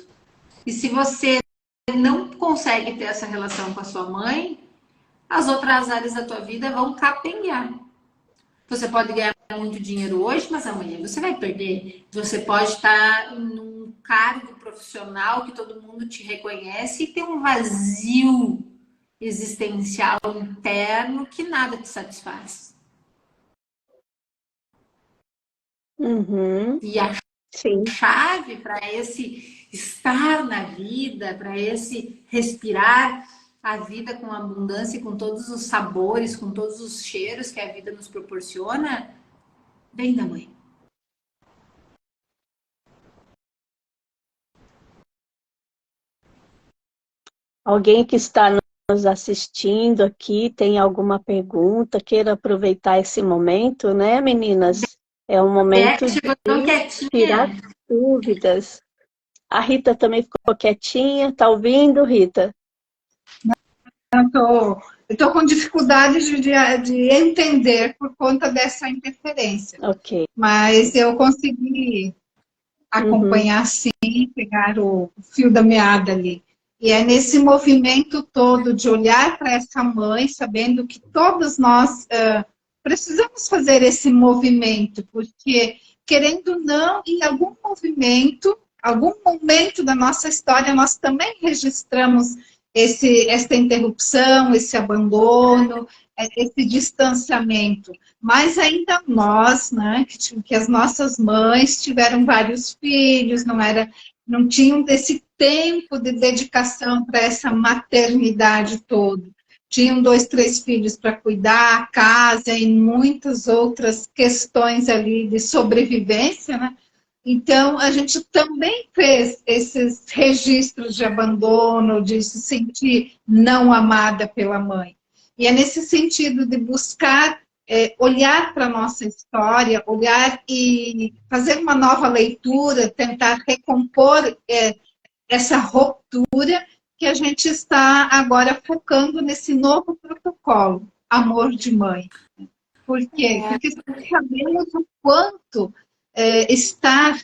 E se você não consegue ter essa relação com a sua mãe, as outras áreas da tua vida vão capengar. Você pode ganhar muito dinheiro hoje, mas amanhã você vai perder. Você pode estar num cargo profissional que todo mundo te reconhece e ter um vazio existencial interno que nada te satisfaz. Uhum. E a Sim. chave para esse estar na vida, para esse respirar a vida com abundância, com todos os sabores, com todos os cheiros que a vida nos proporciona, vem da mãe. Alguém que está nos assistindo aqui tem alguma pergunta, queira aproveitar esse momento, né, meninas? É um momento de tirar dúvidas. A Rita também ficou quietinha, tá ouvindo, Rita? Eu estou com dificuldade de entender por conta dessa interferência. Ok. Mas eu consegui acompanhar sim, pegar o fio da meada ali. E é nesse movimento todo de olhar para essa mãe, sabendo que todos nós precisamos fazer esse movimento, porque, querendo ou não, em algum momento da nossa história, nós também registramos essa interrupção, esse abandono, esse distanciamento. Mas ainda nós, né, que as nossas mães tiveram vários filhos, não tinham desse tempo de dedicação para essa maternidade toda. Tinham 2, 3 filhos para cuidar, a casa e muitas outras questões ali de sobrevivência, né? Então, a gente também fez esses registros de abandono, de se sentir não amada pela mãe. E é nesse sentido de buscar olhar para a nossa história, olhar e fazer uma nova leitura, tentar recompor essa ruptura que a gente está agora focando nesse novo protocolo, amor de mãe. Por quê? Porque sabemos o quanto estar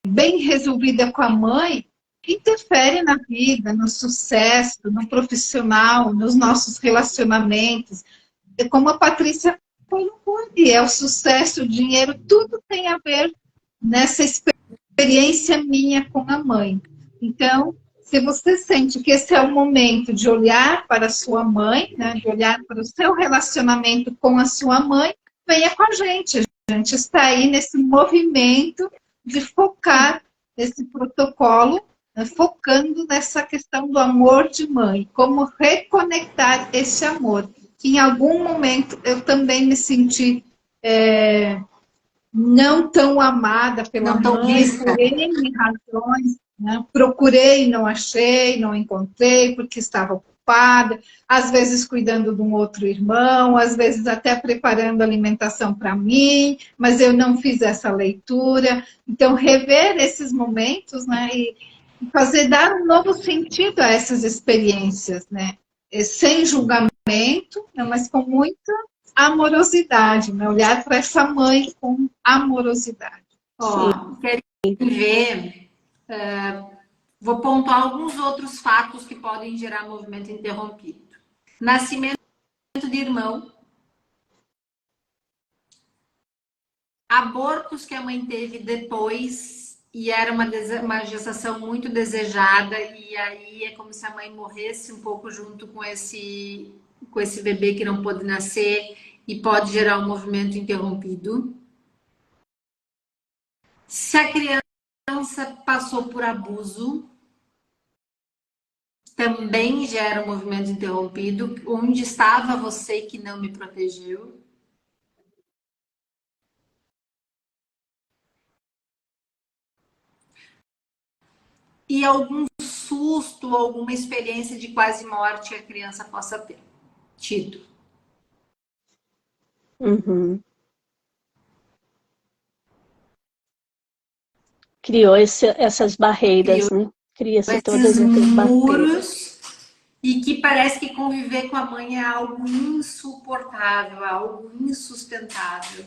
bem resolvida com a mãe interfere na vida, no sucesso, no profissional, nos nossos relacionamentos. Como a Patrícia falou, é o sucesso, o dinheiro, tudo tem a ver nessa experiência minha com a mãe. Então, se você sente que esse é o momento de olhar para a sua mãe, né, de olhar para o seu relacionamento com a sua mãe, venha com a gente. A gente está aí nesse movimento de focar nesse protocolo, né, focando nessa questão do amor de mãe, como reconectar esse amor. Que em algum momento eu também me senti não tão amada pela mãe, por N razões, né? Procurei, não achei, não encontrei, porque estava ocupada, às vezes cuidando de um outro irmão, às vezes até preparando alimentação para mim, mas eu não fiz essa leitura. Então, rever esses momentos, né, e fazer, dar um novo sentido a essas experiências, né, sem julgamento, mas com muita amorosidade, né? Olhar para essa mãe com amorosidade. Querem ver? Vou pontuar alguns outros fatos que podem gerar movimento interrompido. Nascimento de irmão. Abortos que a mãe teve depois e era uma gestação muito desejada e aí é como se a mãe morresse um pouco junto com esse bebê que não pôde nascer e pode gerar um movimento interrompido. Se a criança passou por abuso, também gera um movimento interrompido. Onde estava você que não me protegeu? E algum susto, alguma experiência de quase morte que a criança possa ter tido. Uhum. Criou essas barreiras, né? Cria-se todas essas muros barreiras. e que parece que conviver com a mãe é algo insuportável, algo insustentável.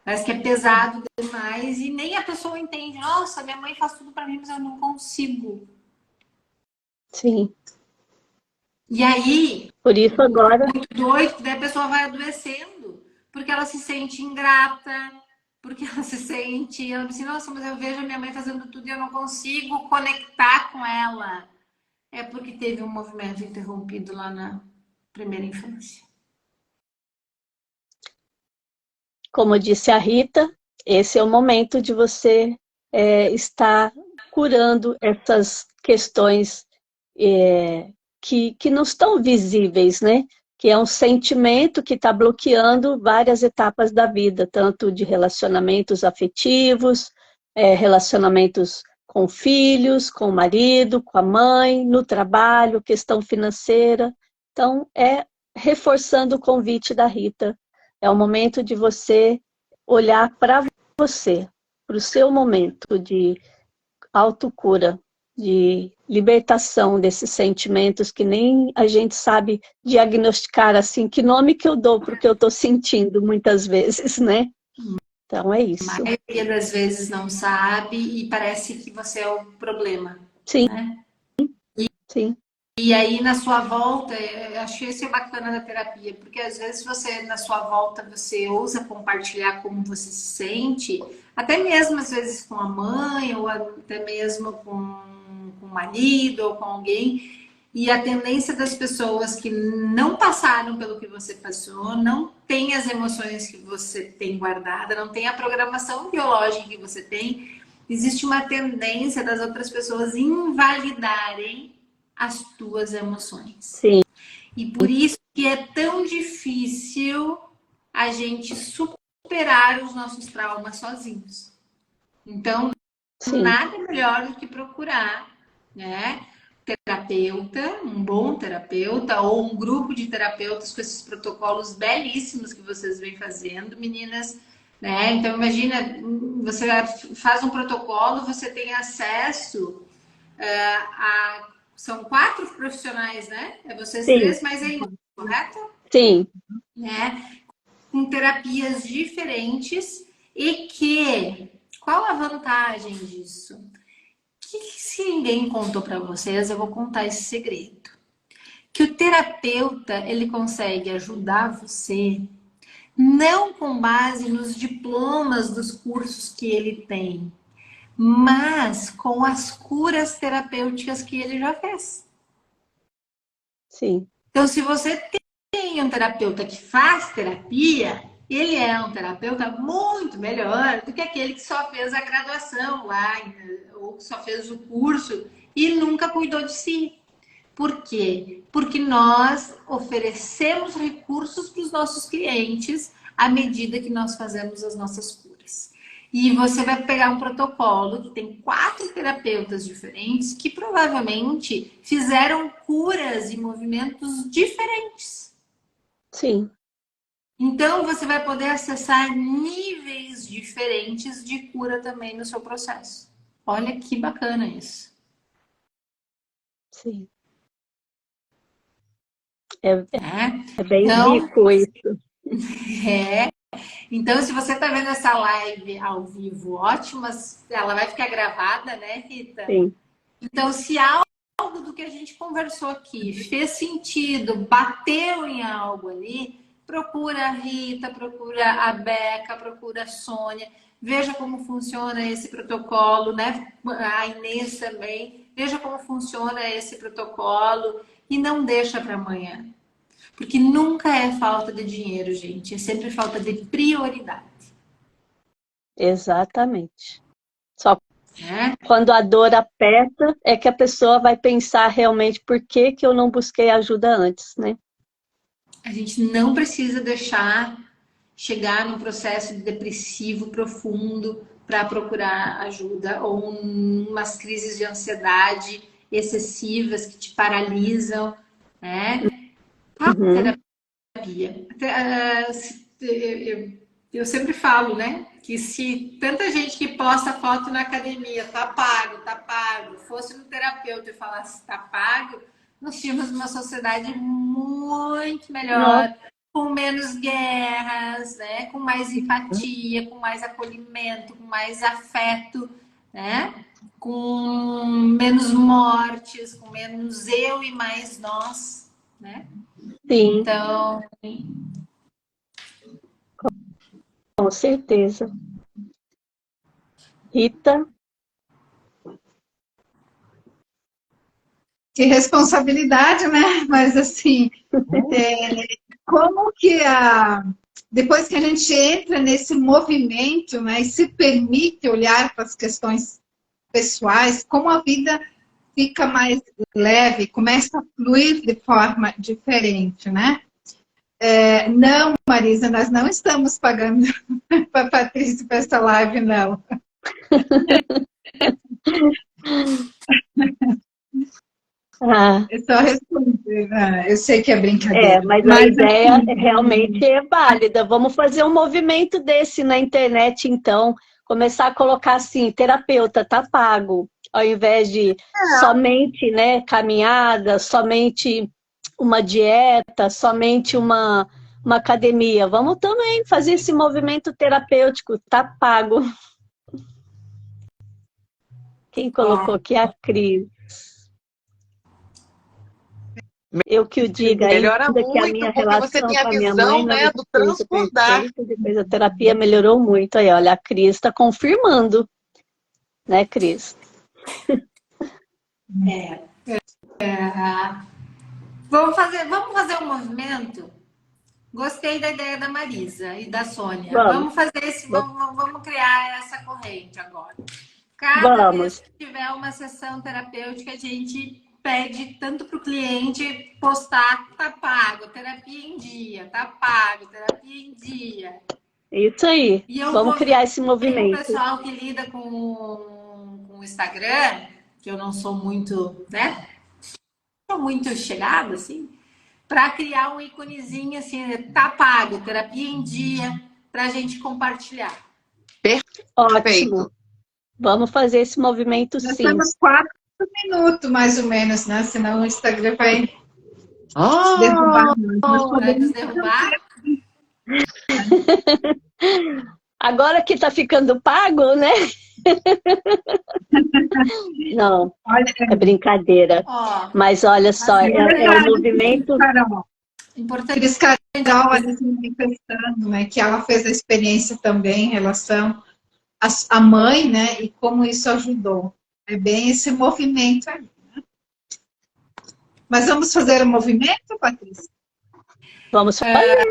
Parece que é pesado demais e nem a pessoa entende. Nossa, minha mãe faz tudo para mim, mas eu não consigo. Sim. E aí, Por isso agora, muito doido, daí a pessoa vai adoecendo, porque ela se sente ingrata, porque ela se sente, ela diz assim, nossa, mas eu vejo a minha mãe fazendo tudo e eu não consigo conectar com ela. É porque teve um movimento interrompido lá na primeira infância. como disse a Rita, esse é o momento de você estar curando essas questões que não estão visíveis, né? Que é um sentimento que está bloqueando várias etapas da vida, tanto de relacionamentos afetivos, relacionamentos com filhos, com o marido, com a mãe, no trabalho, questão financeira. Então, é reforçando o convite da Rita. É o momento de você olhar para você, para o seu momento de autocura, de libertação desses sentimentos que nem a gente sabe diagnosticar assim, que nome que eu dou para o que eu estou sentindo muitas vezes, né? Então é A isso. maioria das vezes não sabe e parece que você é o problema, Sim, né? sim, E aí, na sua volta, eu acho que esse é bacana da terapia, porque às vezes você, na sua volta, você ousa compartilhar como você se sente, até mesmo às vezes com a mãe, ou até mesmo com o marido, ou com alguém, e a tendência das pessoas que não passaram pelo que você passou, não tem as emoções que você tem guardada, não tem a programação biológica que você tem, existe uma tendência das outras pessoas invalidarem as tuas emoções. sim, E por isso que é tão difícil a gente superar os nossos traumas sozinhos. Então, sim, nada melhor do que procurar, né? Terapeuta, um bom terapeuta ou um grupo de terapeutas com esses protocolos belíssimos que vocês vêm fazendo, meninas, né? Então imagina, você faz um protocolo, você tem acesso a são 4 profissionais, né? É vocês sim, três, mas é em correto? sim, Né? Com terapias diferentes e que qual a vantagem disso? Que se ninguém contou para vocês, eu vou contar esse segredo. Que o terapeuta, ele consegue ajudar você não com base nos diplomas dos cursos que ele tem, mas com as curas terapêuticas que ele já fez. sim, Então, se você tem um terapeuta que faz terapia, ele é um terapeuta muito melhor do que aquele que só fez a graduação lá, ou que só fez o curso e nunca cuidou de si. Por quê? Porque nós oferecemos recursos para os nossos clientes à medida que nós fazemos as nossas curas. E você vai pegar um protocolo que tem 4 terapeutas diferentes que provavelmente fizeram curas e movimentos diferentes. sim, Então você vai poder acessar níveis diferentes de cura também no seu processo. Olha que bacana isso. sim. É, Né? é bem Então, rico isso. é. Então, se você está vendo essa live ao vivo, ótima, ela vai ficar gravada, né, Rita? Sim, Então, se algo do que a gente conversou aqui fez sentido, bateu em algo ali, procura a Rita, procura a Beca, procura a Sônia, veja como funciona esse protocolo, né? A Inês também, veja como funciona esse protocolo e não deixa para amanhã. Porque nunca é falta de dinheiro, gente, é sempre falta de prioridade. exatamente. Só Né? quando a dor aperta é que a pessoa vai pensar realmente por que que eu não busquei ajuda antes, né? A gente não precisa deixar chegar num processo depressivo profundo para procurar ajuda ou umas crises de ansiedade excessivas que te paralisam, né? A Uhum, terapia. Eu sempre falo, né? Que se tanta gente que posta foto na academia, tá pago, fosse no terapeuta e falasse tá pago, nós tínhamos uma sociedade muito melhor, Nossa, com menos guerras, né? Com mais empatia, com mais acolhimento, com mais afeto, né? Com menos mortes, com menos eu e mais nós, né? sim, Então, com certeza. Rita, Que responsabilidade, né? Mas assim, como que depois que a gente entra nesse movimento, né, e se permite olhar para as questões pessoais, como a vida fica mais leve, começa a fluir de forma diferente, né? Não, Marisa, nós não estamos pagando para a Patrícia para essa live, não. ah, Eu só respondi, né? Eu sei que é brincadeira. mas a Mas, ideia assim, realmente é válida. Vamos fazer um movimento desse na internet, então. Começar a colocar assim, terapeuta, tá pago. Ao invés de somente, né, caminhada, somente uma dieta, somente uma academia. Vamos também fazer esse movimento terapêutico, tá pago. Quem colocou aqui? A Cris. Eu que o diga Melhora ainda que a muito, minha porque você relação tem a com a minha mãe visão, não né, era do muito transbordar. perfeita, depois a terapia melhorou muito. Aí, olha, a Cris está confirmando, né, Cris? vamos fazer um movimento. Gostei da ideia da Marisa e da Sônia. Vamos, Vamos fazer vamos criar essa corrente agora. Cada vez vamos. que tiver uma sessão terapêutica, a gente pede tanto para o cliente postar, tá pago, terapia em dia, tá pago, terapia em dia. Isso aí. E eu Vamos vou criar esse ver com o movimento. pessoal que lida com o Instagram, que eu não sou muito, né? Não sou muito chegada, assim, para criar um íconezinho assim, tá pago, terapia em dia, para a gente compartilhar. Ótimo. Vamos fazer esse movimento nós sim. temos 4 minutos, mais ou menos, né? Senão o Instagram vai Oh, derrubar nós. Vai nos derrubar? Agora que está ficando pago, né? Não, Olha, é brincadeira. Ó, Mas olha só, assim, é um movimento. Carol, importante. Cris Carol ali se manifestando, né? Que ela fez a experiência também em relação à mãe, né? E como isso ajudou. É bem esse movimento aí. Né? Mas vamos fazer o movimento, Patrícia? Vamos fazer.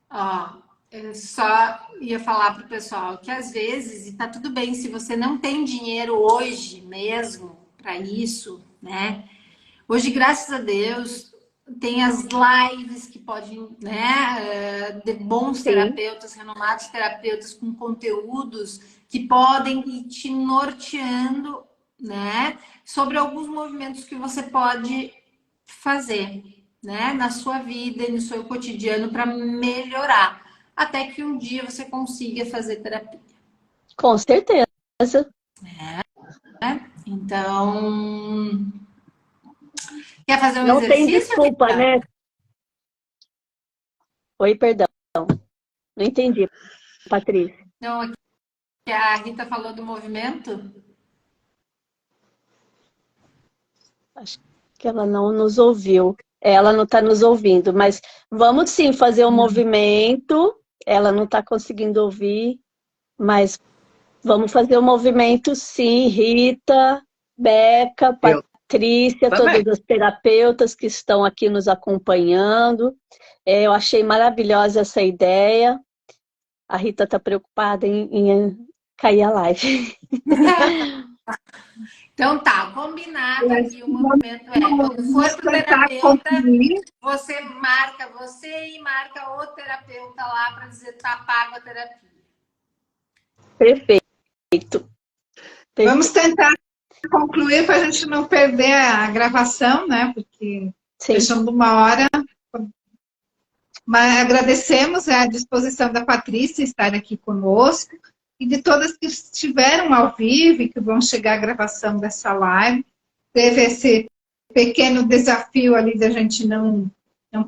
Ó, eu só ia falar para o pessoal que às vezes, e tá tudo bem se você não tem dinheiro hoje mesmo para isso, né? Hoje, graças a Deus, tem as lives que podem, né, de bons Sim. terapeutas, renomados terapeutas com conteúdos que podem ir te norteando, né, sobre alguns movimentos que você pode fazer, né, na sua vida e no seu cotidiano para melhorar, até que um dia você consiga fazer terapia. Com certeza. Né? Então, quer fazer um Não tem exercício, desculpa, Rita? né? Oi, perdão. Não entendi, Patrícia. Não, aqui a Rita falou do movimento. Acho que ela não nos ouviu. Ela não está nos ouvindo, mas vamos sim fazer um movimento. Ela não está conseguindo ouvir, mas vamos fazer um movimento sim, Rita, Beca, Patrícia, todas as terapeutas que estão aqui nos acompanhando. Eu achei maravilhosa essa ideia. A Rita está preocupada em cair a live. Então tá, combinado aqui o movimento quando for pro terapeuta, você e marca o terapeuta lá para dizer tá pago a terapia. Perfeito. Vamos tentar concluir para a gente não perder a gravação, né? Porque fechando 1 hora. Mas agradecemos a disposição da Patrícia estar aqui conosco e de todas que estiveram ao vivo e que vão chegar à gravação dessa live. Teve esse pequeno desafio ali da gente não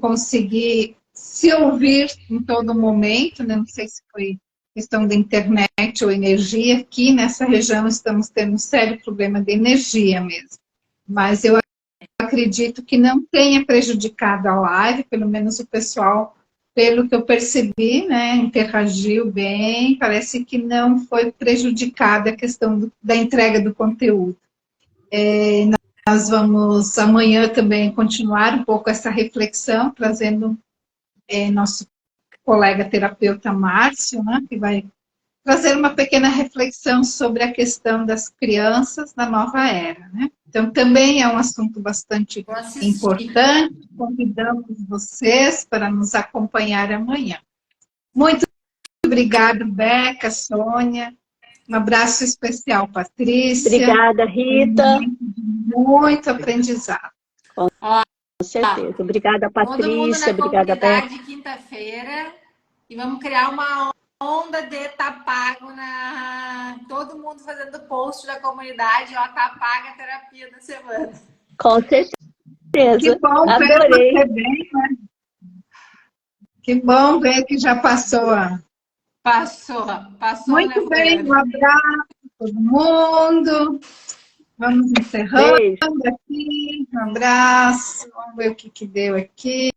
conseguir se ouvir em todo momento, né? Não sei se foi questão da internet ou energia. Aqui nessa região estamos tendo um sério problema de energia mesmo. Mas eu acredito que não tenha prejudicado a live, pelo menos o pessoal, pelo que eu percebi, né, interagiu bem, parece que não foi prejudicada a questão da entrega do conteúdo. Nós vamos amanhã também continuar um pouco essa reflexão, trazendo nosso colega terapeuta Márcio, né, que vai trazer uma pequena reflexão sobre a questão das crianças na nova era, né? Então, também é um assunto bastante importante. Convidamos vocês para nos acompanhar amanhã. Muito obrigada, Beca, Sônia. Um abraço especial, Patrícia. Obrigada, Rita. Muito aprendizado. Com certeza. Obrigada, Patrícia. Obrigada, Beca. De quinta-feira. E vamos criar uma onda de tá pago todo mundo fazendo post da comunidade, ó, tá paga a terapia da semana. Com certeza. Que bom ver você bem, né? Que bom ver que já passou a... Passou. Muito bem, um abraço a todo mundo. Vamos encerrando aqui. Um abraço. Vamos ver o que deu aqui.